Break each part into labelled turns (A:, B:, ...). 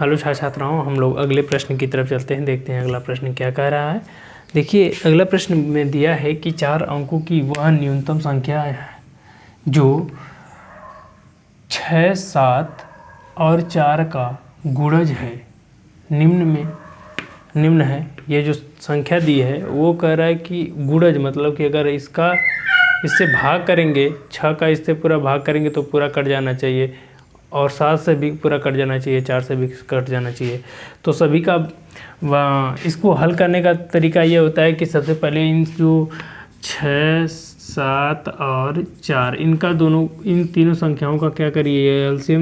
A: Hello छात्राओं, हम लोग अगले प्रश्न की तरफ चलते हैं। देखते हैं अगला प्रश्न क्या कह रहा है। देखिए, अगला प्रश्न में दिया है कि 4 अंकों की वह न्यूनतम संख्या है जो 6, 7 और 4 का गुणज है। निम्न है। ये जो संख्या दी है वो कह रहा है कि गुणज मतलब कि अगर इससे भाग करेंगे, 6 का इससे पूरा भाग करेंगे तो पूरा कट जाना चाहिए, और 7 से भी पूरा कट जाना चाहिए, 4 से भी कट जाना चाहिए। तो सभी का इसको हल करने का तरीका ये होता है कि सबसे पहले इन जो 6, 7 और 4 इन तीनों संख्याओं का क्या करिए, एलसीएम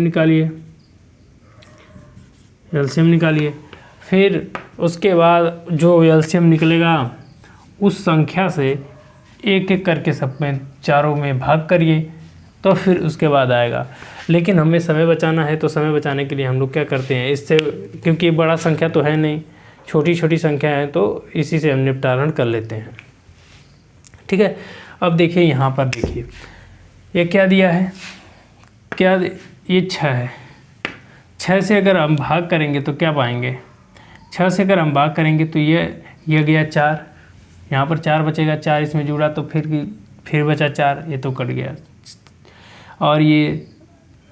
A: निकालिए। फिर उसके बाद जो एलसीएम निकलेगा उस संख्या से एक एक करके सब में चारों में भाग करिए, तो फिर उसके बाद आएगा। लेकिन हमें समय बचाना है, तो समय बचाने के लिए हम लोग क्या करते हैं, इससे क्योंकि बड़ा संख्या तो है नहीं, छोटी छोटी संख्या है, तो इसी से हम निपटारण कर लेते हैं। ठीक है। अब देखिए यहाँ पर देखिए ये क्या दिया है, ये 6 है। 6 से अगर हम भाग करेंगे तो क्या पाएंगे, 6 से अगर हम भाग करेंगे तो ये गया 4, यहाँ पर 4 बचेगा, 4 इसमें जुड़ा तो फिर बचा 4, ये तो कट गया। और ये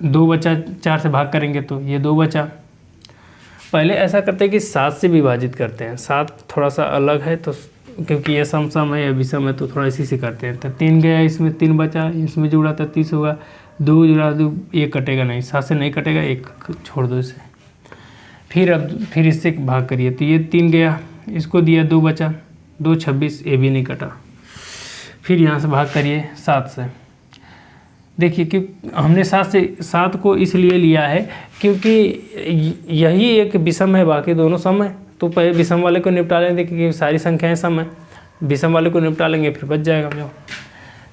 A: 2 बचा, 4 से भाग करेंगे तो ये 2 बचा। पहले ऐसा करते हैं कि 7 से विभाजित करते हैं। 7 थोड़ा सा अलग है, तो क्योंकि ये सम है, ये विषम है, तो थोड़ा इसी से करते हैं। तो 3 गया, इसमें 3 बचा, इसमें जुड़ा था 30 होगा, 2 जुड़ा, 2 ये कटेगा नहीं, 7 से नहीं कटेगा, 1 छोड़ दो इसे। फिर इससे भाग करिए तो ये 3 गया, इसको दिया 2 बचा, 2 26, ये भी नहीं कटा। फिर यहाँ से भाग करिए 7 से। देखिए कि हमने 7 को इसलिए लिया है क्योंकि यही एक विषम है, बाकी दोनों सम है। तो पहले विषम वाले को निपटा लेंगे, क्योंकि सारी संख्याएं सम है। विषम वाले को निपटा लेंगे, फिर बच जाएगा जो।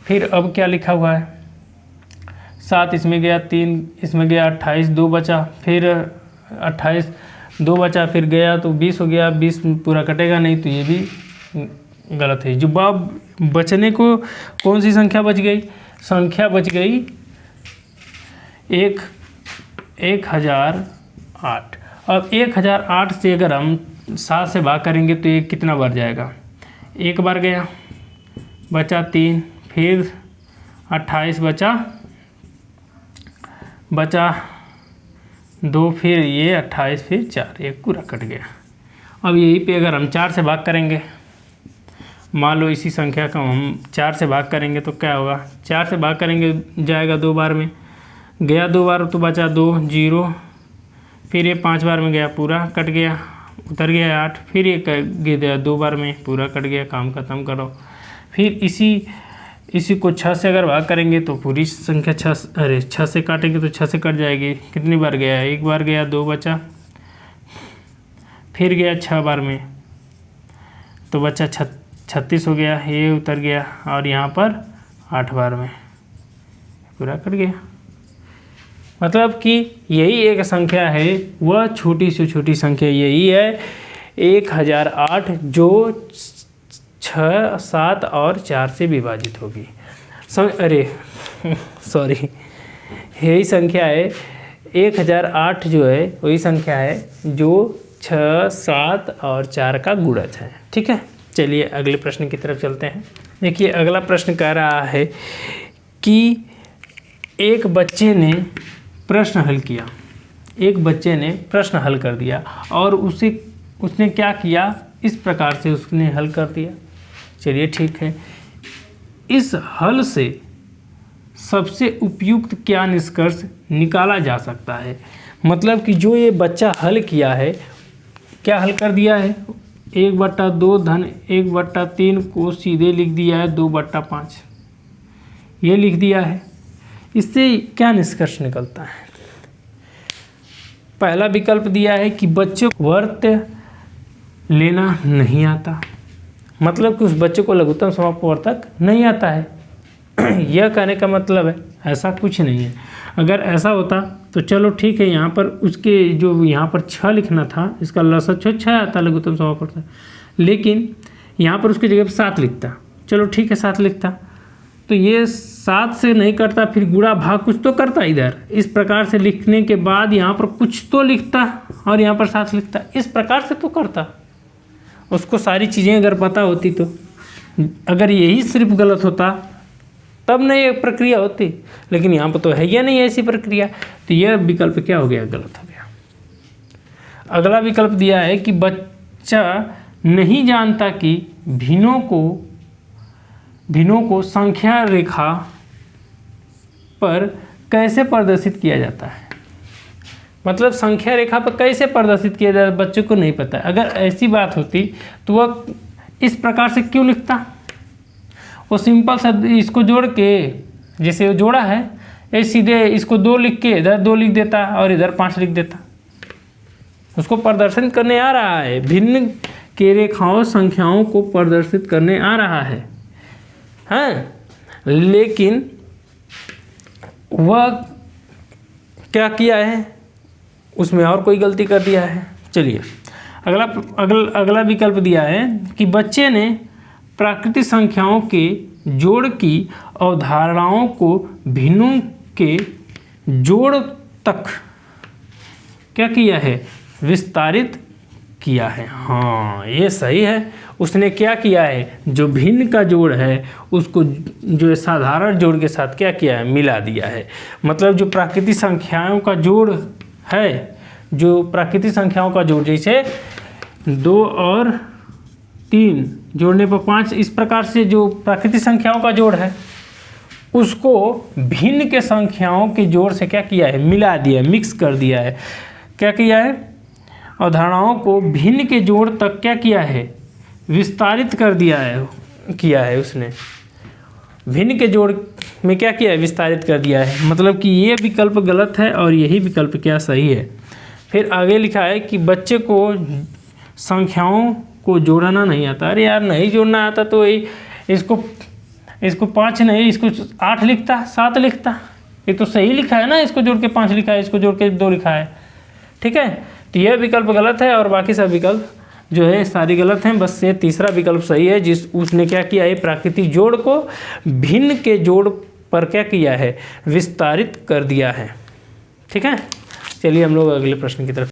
A: फिर अब क्या लिखा हुआ है, 7 इसमें गया, 3 इसमें गया, 28, 2 बचा, फिर 28 2 बचा, फिर गया तो 20 हो गया, 20 पूरा कटेगा नहीं, तो ये भी गलत है। जो बचने को कौन सी संख्या बच गई, संख्या बच गई 1008। अब 1008 से अगर हम 7 से भाग करेंगे तो ये कितना बार जाएगा, 1 बार गया, बचा 3, फिर 28 बचा 2, फिर ये 28, फिर 4, एक पूरा कट गया। अब यहीं पे अगर हम 4 से भाग करेंगे, मान लो इसी संख्या का हम 4 से भाग करेंगे तो क्या होगा, 4 से भाग करेंगे जाएगा 2 बार में, गया 2 बार तो बचा 2 0, फिर ये 5 बार में गया, पूरा कट गया, उतर गया 8, फिर ये गया 2 बार में, पूरा कट गया, काम खत्म करो। फिर इसी को 6 से अगर भाग करेंगे तो पूरी संख्या 6 से काटेंगे तो 6 से कट जाएगी। कितनी बार गया, 1 बार गया, 2 बचा, फिर गया 6 बार में तो बचा 36 हो गया, ये उतर गया, और यहाँ पर 8 बार में पूरा कट गया। मतलब कि यही एक संख्या है, वह छोटी से छोटी संख्या यही है 1008, जो 6, 7 और 4 से विभाजित होगी। सॉरी, यही संख्या है 1008, जो है वही संख्या है जो 6, 7 और 4 का गुणज है। ठीक है, चलिए अगले प्रश्न की तरफ चलते हैं। देखिए अगला प्रश्न कह रहा है कि एक बच्चे ने प्रश्न हल कर दिया, और उसने क्या किया, इस प्रकार से उसने हल कर दिया। चलिए ठीक है, इस हल से सबसे उपयुक्त क्या निष्कर्ष निकाला जा सकता है। मतलब कि जो ये बच्चा हल किया है, क्या हल कर दिया है, 1/2 धन 1/3 को सीधे लिख दिया है 2/5, ये लिख दिया है। इससे क्या निष्कर्ष निकलता है। पहला विकल्प दिया है कि बच्चे को वर्त लेना नहीं आता, मतलब कि उस बच्चे को लघुत्तम समापवर्तक नहीं आता है। यह कहने का मतलब है ऐसा कुछ नहीं है। अगर ऐसा होता तो चलो ठीक है, यहाँ पर उसके जो यहाँ पर 6 लिखना था, इसका लसा 6 आता लघुत्तम समापवर्तक, लेकिन यहाँ पर उसकी जगह पर 7 लिखता, चलो ठीक है 7 लिखता, तो ये 7 से नहीं करता, फिर गुणा भाग कुछ तो करता इधर। इस प्रकार से लिखने के बाद यहाँ पर कुछ तो लिखता और यहाँ पर 7 लिखता, इस प्रकार से तो करता। उसको सारी चीज़ें अगर पता होती तो, अगर यही सिर्फ गलत होता तब नहीं ये प्रक्रिया होती, लेकिन यहाँ पर तो है या नहीं ऐसी प्रक्रिया, तो यह विकल्प क्या हो गया, गलत हो गया। अगला विकल्प दिया है कि बच्चा नहीं जानता कि भिन्नों को संख्या रेखा पर कैसे प्रदर्शित किया जाता है। मतलब संख्या रेखा पर कैसे प्रदर्शित किया जाता है बच्चे को नहीं पता है। अगर ऐसी बात होती तो वह इस प्रकार से क्यों लिखता, वो सिंपल सा इसको जोड़ के, जैसे वो जोड़ा है, ये सीधे इसको 2 लिख के इधर 2 लिख देता और इधर 5 लिख देता। उसको प्रदर्शन करने आ रहा है, भिन्न के रेखाओं संख्याओं को प्रदर्शित करने आ रहा है, हाँ, लेकिन वह क्या किया है, उसमें और कोई गलती कर दिया है। चलिए अगला विकल्प दिया है कि बच्चे ने प्राकृतिक संख्याओं के जोड़ की अवधारणाओं को भिन्नों के जोड़ तक क्या किया है, विस्तारित किया है। हाँ, ये सही है। उसने क्या किया है, जो भिन्न का जोड़ है उसको जो साधारण जोड़ के साथ क्या किया है, मिला दिया है। मतलब जो प्राकृतिक संख्याओं का जोड़ है, जो प्राकृतिक संख्याओं का जोड़, जैसे 2 और 3 जोड़ने पर 5, इस प्रकार से जो प्राकृतिक संख्याओं का जोड़ है उसको भिन्न के संख्याओं के जोड़ से क्या किया है, मिला दिया है, मिक्स कर दिया है। क्या किया है, अवधारणाओं को भिन्न के जोड़ तक क्या किया है, विस्तारित कर दिया है, किया है उसने। भिन्न के जोड़ में क्या किया है, विस्तारित कर दिया है। मतलब कि ये विकल्प गलत है और यही विकल्प क्या सही है। फिर आगे लिखा है कि बच्चे को संख्याओं को जोड़ना नहीं आता। अरे यार, नहीं जोड़ना आता तो इसको 5 नहीं, इसको 8 लिखता, 7 लिखता। ये तो सही लिखा है ना, इसको जोड़ के 5 लिखा है, इसको जोड़ के 2 लिखा है। ठीक है, तो यह विकल्प गलत है और बाकी सब विकल्प जो है सारी गलत हैं। बस ये तीसरा विकल्प सही है, उसने क्या किया है, प्राकृतिक जोड़ को भिन्न के जोड़ पर क्या किया है, विस्तारित कर दिया है। ठीक है, चलिए हम लोग अगले प्रश्न की तरफ